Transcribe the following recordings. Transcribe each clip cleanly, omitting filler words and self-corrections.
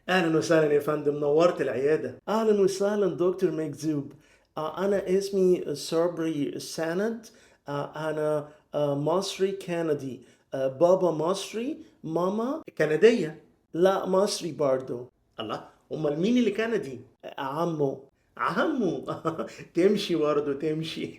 اهلا وسهلا يا فندم، نورت العياده. اهلا وسهلا دكتور مكذوب. انا اسمي صبري سند. انا مصري كندي. بابا مصري، ماما كنديه. لا، مصري برضو. الله، امال مين اللي كندي؟ عمو. عمو. تمشي برضو تمشي.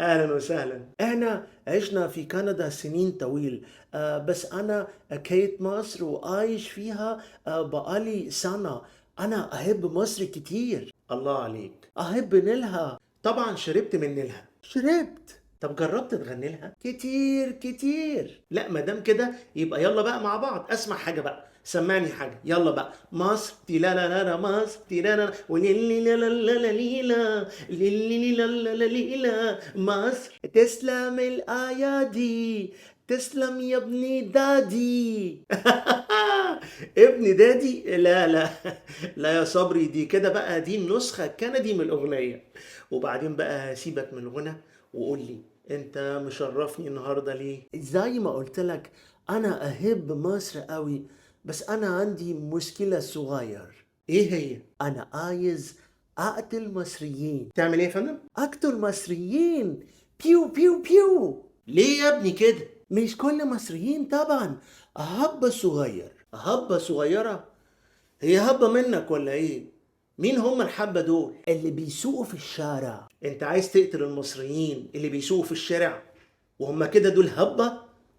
اهلا وسهلا. احنا عشنا في كندا سنين طويل. بس انا كيت مصر وعايش فيها بقالي سنة. انا احب مصر كتير. الله عليك، احب نيلها. طبعا شربت من نيلها. شربت. طب جربت تغني لها؟ كتير كتير. لا، ما دام كده يبقى يلا بقى مع بعض. اسمع حاجه بقى، سمعني حاجه. يلا بقى. مصر تي لا لا لا لا، مصر تي لا لا لا، وليلي لا لا لا لا ليلا، ليلي لا لا لا ليلا. مصر تسلم الايادي، تسلم يا ابني دادي. ابن دادي؟ لا لا. لا يا صبري، دي كده بقى دي النسخة الكندي من الأغنية. وبعدين بقى سيبك من الغنى وقول لي، انت مشرفني النهاردة ليه؟ زي ما قلت لك، انا احب مصر قوي، بس انا عندي مشكلة صغير. ايه هي؟ انا عايز اقتل مصريين. تعمل ايه يا فندم؟ اقتل مصريين. بيو بيو بيو. ليه يا ابني كده؟ مش كل مصريين طبعا. هبة صغير. هبة صغيرة؟ هي هبة منك ولا ايه؟ مين هم الحبة دول؟ اللي بيسوقوا في الشارع. انت عايز تقتل المصريين اللي بيسوقوا في الشارع؟ وهم كده دول هبة؟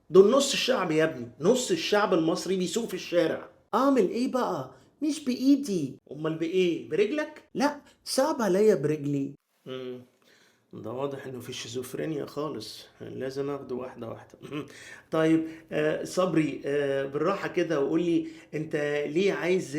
دول نص الشعب يا ابني، نص الشعب المصري بيسوق في الشارع. اعمل ايه بقى؟ مش بايدي. امال بايه؟ برجلك؟ لا، صعب عليا برجلي. ده واضح انه في شيزوفرينيا خالص، لازم اخده واحده واحده. طيب، صبري، بالراحه كده وقول لي، انت ليه عايز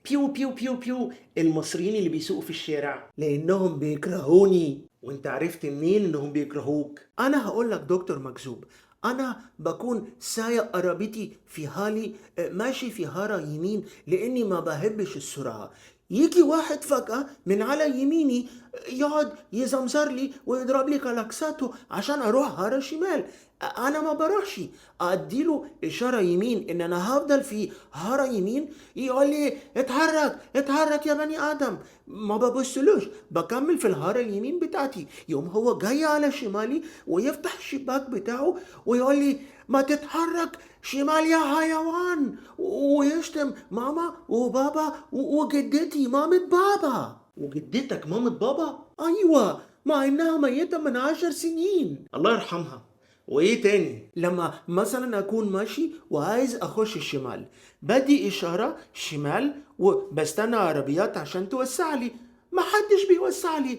بيو بيو بيو بيو المصريين اللي بيسوقوا في الشارع؟ لانهم بيكرهوني. وانت عرفت منين انهم بيكرهوك؟ انا هقول لك دكتور مكذوب. انا بكون سايق عربيتي في حالي، ماشي في هارة يمين لاني ما بحبش السرعه. يجي واحد فجأة من على يميني، يقعد يزمزر لي ويضرب لي كلاكساته عشان اروح هارة شمال. انا ما بروحش. اديله اشارة يمين ان انا هفضل في هارة يمين، يقول لي اتحرك اتحرك يا بني ادم. ما ببصلوش، بكمل في الهارة اليمين بتاعتي. يوم هو جاي على شمالي ويفتح الشباك بتاعه ويقول لي ما تتحرك شمال يا حيوان، ويشتم ماما وبابا وجدتي مامة بابا. وجدتك مامة بابا؟ ايوه، مع انها ميتة من 10 سنين، الله يرحمها. وايه تاني؟ لما مثلا اكون ماشي وعايز اخش الشمال، بدي اشارة شمال وبستنى عربيات عشان توسع لي. ما حدش بيوسع لي،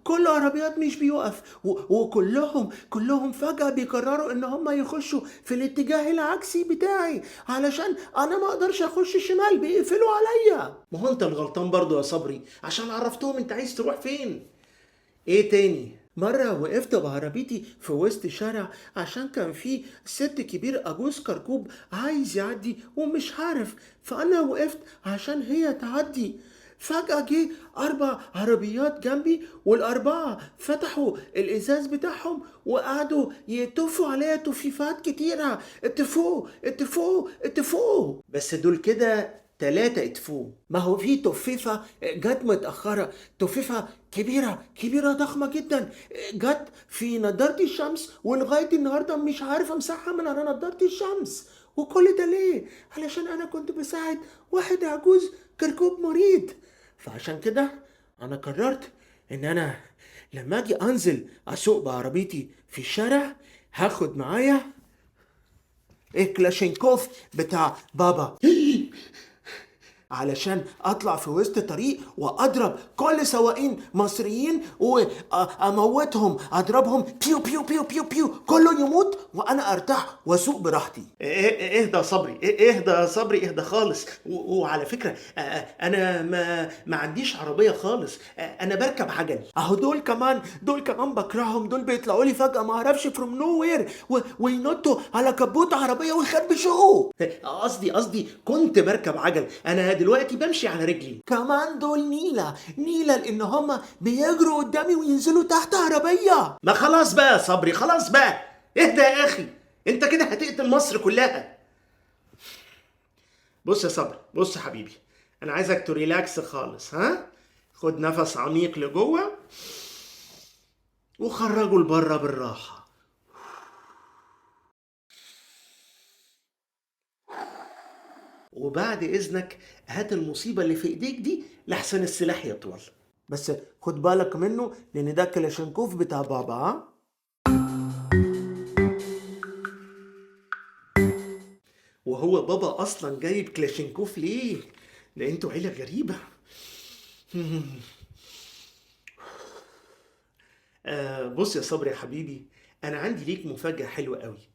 كل عربيات مش بيوقف، وكلهم فجأة بيقرروا ان هم يخشوا في الاتجاه العكسي بتاعي علشان انا ما اقدرش اخش الشمال، بيقفلوا عليا. ما هو انت الغلطان برضو يا صبري، عشان عرفتهم انت عايز تروح فين. ايه تاني؟ مرة وقفت بعربيتي في وسط شارع عشان كان في ست كبير أجوز كركوب عايز يعدي ومش عارف، فأنا وقفت عشان هي تعدي. فجأة جه 4 عربيات جنبي، والأربعة فتحوا الإزاز بتاعهم وقعدوا يتفوا عليا تفيفات كتيرة. اتفوا اتفوا اتفوا. بس دول كده 3 اتفو. ما هو في تفيفة جت متأخرة، تفيفة كبيرة كبيرة ضخمة جدا، جت في نضارة الشمس ولغاية النهاردة مش عارف امسحها من على نضارة الشمس. وكل ده ليه؟ علشان انا كنت بساعد واحد عجوز كركوب مريض. فعشان كده انا قررت ان انا لما اجي انزل اسوق بعربيتي في الشارع هاخد معايا الكلاشينكوف بتاع بابا، علشان اطلع في وسط طريق واضرب كل سواقين مصريين واموتهم، اضربهم بيو بيو بيو بيو بيو، كله يموت وانا ارتاح واسوق براحتي. اهدى يا صبري، اهدى يا صبري، اهدى خالص. وعلى فكره، انا ما عنديش عربيه خالص، انا بركب عجل. اهو دول كمان بكرههم، دول بيطلعوا لي فجاه ما اعرفش فروم نو وير وينطوا على كبوت عربيه ويخربشوه. قصدي كنت بركب عجل، انا دلوقتي بمشي على رجلي. كمان دول نيلة لان هما بيجروا قدامي وينزلوا تحت عربيه. ما خلاص بقى يا صبري، خلاص بقى. اهدى يا اخي، انت كده هتقتل مصر كلها. بص يا صبري، بص يا حبيبي، انا عايزك تريلاكس خالص. ها، خد نفس عميق لجوه وخرجه لبره بالراحه. وبعد اذنك هات المصيبه اللي في ايديك دي لحسن السلاح يطول. بس خد بالك منه لان ده كلاشينكوف بتاع بابا. ها، وهو بابا اصلا جايب كلاشينكوف ليه؟ لان انتوا عيله غريبه. بص يا صبري يا حبيبي، انا عندي ليك مفاجأة حلوة قوي.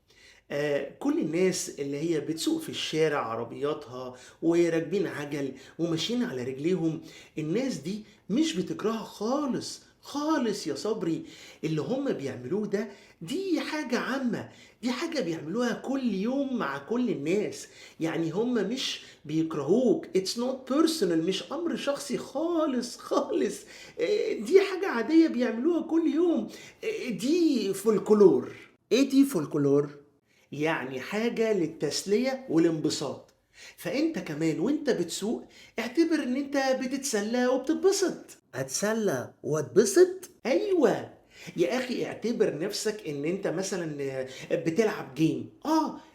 كل الناس اللي هي بتسوق في الشارع عربياتها وراكبين عجل وماشيين على رجليهم، الناس دي مش بتكرهها خالص خالص يا صبري. اللي هم بيعملوه ده دي حاجة عامة، دي حاجة بيعملوها كل يوم مع كل الناس. يعني هم مش بيكرهوك، it's not personal، مش أمر شخصي خالص خالص. دي حاجة عادية بيعملوها كل يوم. دي فولكلور. ايه دي فولكلور؟ يعني حاجة للتسلية والانبساط. فانت كمان وانت بتسوق اعتبر ان انت بتتسلى وبتتبسط. اتسلى واتبسط؟ ايوه يا اخي، اعتبر نفسك ان انت مثلا بتلعب جيم.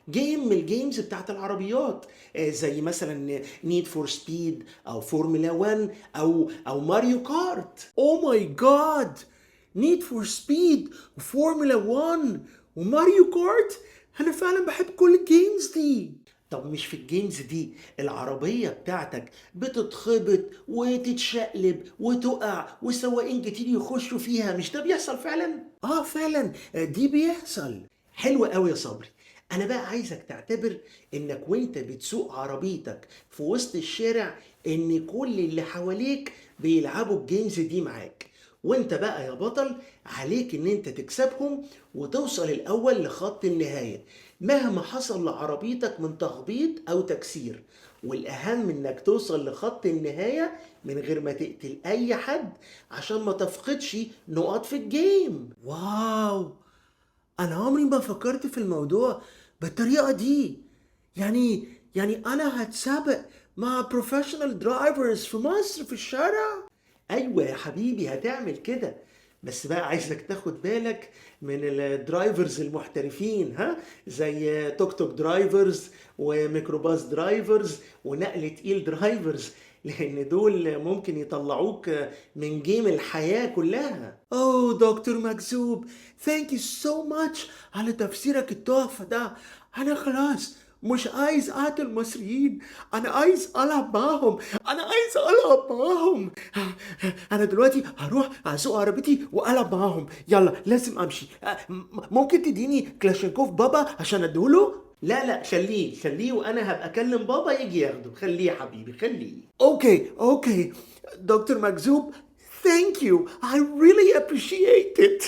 جيم من الجيمز بتاعت العربيات، زي مثلا نيد فور سبيد او فورمولا 1 او ماريو كارت. او ماي جاد، نيد فور سبيد وفورمولا 1 وماريو كارت! انا فعلا بحب كل الجيمز دي. طب مش في الجيمز دي العربية بتاعتك بتتخبط وتتشقلب وتقع وسواقين كتير يخشوا فيها؟ مش ده بيحصل فعلا؟ فعلا، دي بيحصل. حلو قوي يا صبري. انا بقى عايزك تعتبر انك وانت بتسوق عربيتك في وسط الشارع ان كل اللي حواليك بيلعبوا الجيمز دي معاك، وانت بقى يا بطل عليك ان انت تكسبهم وتوصل الاول لخط النهاية مهما حصل لعربيتك من تخبيط او تكسير. والاهم انك توصل لخط النهاية من غير ما تقتل اي حد عشان ما تفقدش نقاط في الجيم. واو، انا عمري ما فكرت في الموضوع بالطريقة دي. يعني انا هتسابق مع بروفيشنال درايفرز في مصر في الشارع؟ ايوه يا حبيبي هتعمل كده، بس بقى عايزك تاخد بالك من الدرايفرز المحترفين. ها، زي توك توك درايفرز وميكروباص درايفرز ونقل تقيل درايفرز، لان دول ممكن يطلعوك من جيم الحياة كلها. اوه دكتور مكذوب، ثانك يو سو ماتش على تفسيرك التحفة ده. انا خلاص مش عايز اقتل مصريين، انا عايز العب معاهم، انا عايز العب معاهم. انا دلوقتي هروح اسوق عربيتي والعب معاهم. يلا لازم امشي. ممكن تديني كلاشينكوف بابا عشان اديهوله؟ لا لا، خليه وانا هبقى اكلم بابا يجي ياخده. خليه يا حبيبي خليه. اوكي دكتور مكذوب، thank you, I really appreciate it.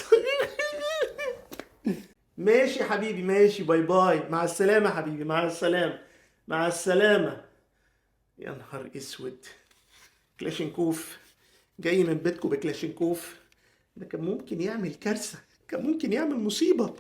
ماشي يا حبيبي، ماشي، باي باي، مع السلامة يا حبيبي، مع السلامة، مع السلامة. يا نهار اسود، كلاشينكوف جاي من بيتكم بكلاشينكوف؟ ده كان ممكن يعمل كارثة، كان ممكن يعمل مصيبة.